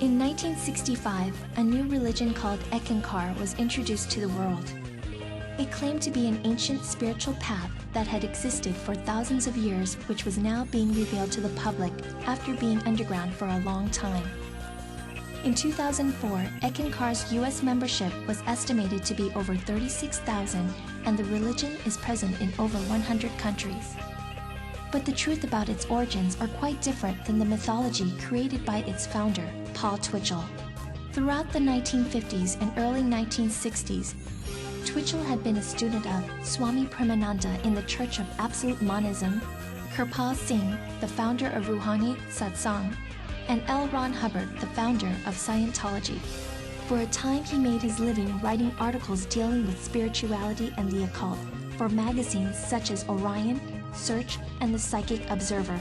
In 1965, a new religion called Eckankar was introduced to the world. It claimed to be an ancient spiritual path that had existed for thousands of years, which was now being revealed to the public after being underground for a long time. In 2004, Eckankar's US membership was estimated to be over 36,000, and the religion is present in over 100 countries. But the truth about its origins are quite different than the mythology created by its founder, Paul Twitchell. Throughout the 1950s and early 1960s, Twitchell had been a student of Swami Premananda in the Church of Absolute Monism, Kirpal Singh, the founder of Rouhani Satsang, and L. Ron Hubbard, the founder of Scientology. For a time, he made his living writing articles dealing with spirituality and the occult for magazines such as Orion, Search, and the Psychic Observer.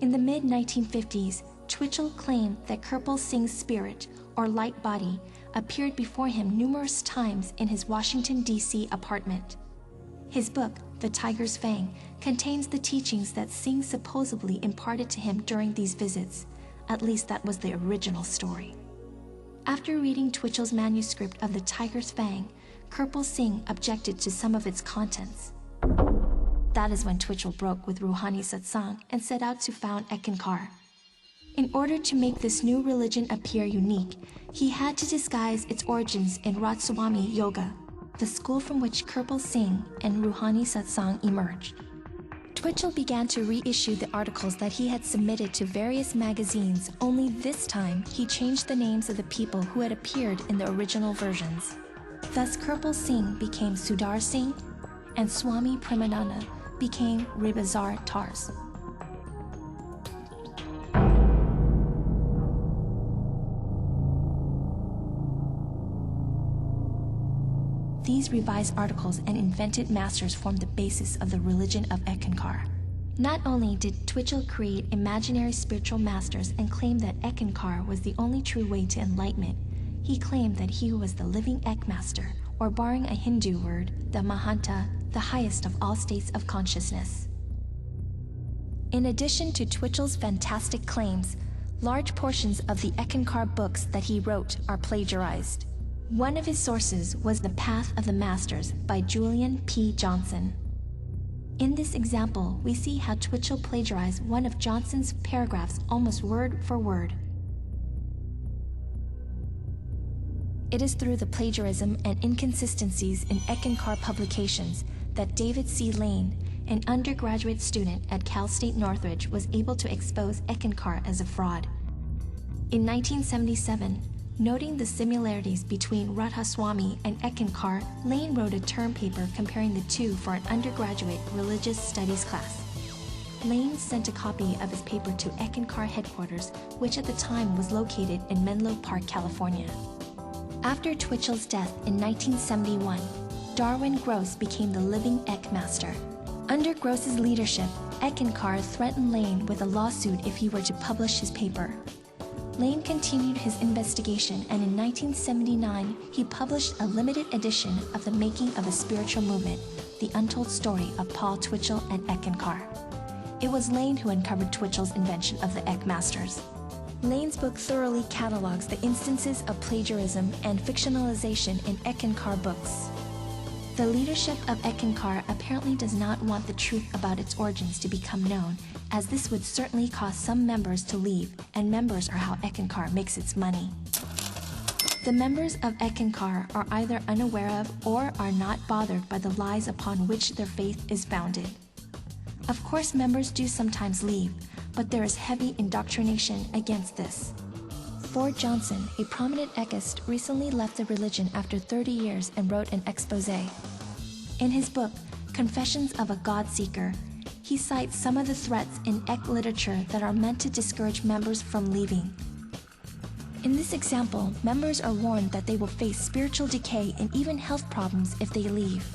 In the mid-1950s, Twitchell claimed that Kirpal Singh's spirit, or light body, appeared before him numerous times in his Washington, D.C. apartment. His book, The Tiger's Fang, contains the teachings that Singh supposedly imparted to him during these visits. At least that was the original story. After reading Twitchell's manuscript of The Tiger's Fang, Kirpal Singh objected to some of its contents. That is when Twitchell broke with Rouhani Satsang and set out to found Eckankar. In order to make this new religion appear unique, he had to disguise its origins in Ratswami Yoga, the school from which Kirpal Singh and Rouhani Satsang emerged. Twitchell began to reissue the articles that he had submitted to various magazines, only this time he changed the names of the people who had appeared in the original versions. Thus Kirpal Singh became Sudar Singh, and Swami Premananda became Rebazar Tars. These revised articles and invented masters formed the basis of the religion of Eckankar. Not only did Twitchell create imaginary spiritual masters and claim that Eckankar was the only true way to enlightenment, he claimed that he was the living Eckmaster, or borrowing a Hindu word, the Mahanta, the highest of all states of consciousness. In addition to Twitchell's fantastic claims, large portions of the Eckankar books that he wrote are plagiarized. One of his sources was The Path of the Masters by Julian P. Johnson. In this example, we see how Twitchell plagiarized one of Johnson's paragraphs almost word for word. It is through the plagiarism and inconsistencies in Eckankar publications that David C. Lane, an undergraduate student at Cal State Northridge, was able to expose Eckankar as a fraud. In 1977, noting the similarities between Radhaswami and Eckankar, Lane wrote a term paper comparing the two for an undergraduate religious studies class. Lane sent a copy of his paper to Eckankar headquarters, which at the time was located in Menlo Park, California. After Twitchell's death in 1971, Darwin Gross became the living Eckmaster. Under Gross's leadership, Eckankar threatened Lane with a lawsuit if he were to publish his paper. Lane continued his investigation, and in 1979, he published a limited edition of The Making of a Spiritual Movement, The Untold Story of Paul Twitchell and Eckankar. It was Lane who uncovered Twitchell's invention of the Eckmasters. Lane's book thoroughly catalogs the instances of plagiarism and fictionalization in Eckankar books. The leadership of Eckankar apparently does not want the truth about its origins to become known, as this would certainly cause some members to leave, and members are how Eckankar makes its money. The members of Eckankar are either unaware of or are not bothered by the lies upon which their faith is founded. Of course, members do sometimes leave, but there is heavy indoctrination against this. Ford Johnson, a prominent Eckist, recently left the religion after 30 years and wrote an expose. In his book, Confessions of a God Seeker, he cites some of the threats in Eck literature that are meant to discourage members from leaving. In this example, members are warned that they will face spiritual decay and even health problems if they leave.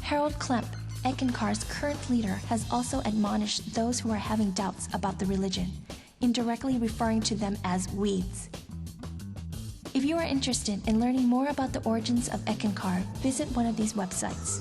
Harold Klemp, Eckankar's current leader, has also admonished those who are having doubts about the religion, indirectly referring to them as weeds. If you are interested in learning more about the origins of Eckankar, visit one of these websites.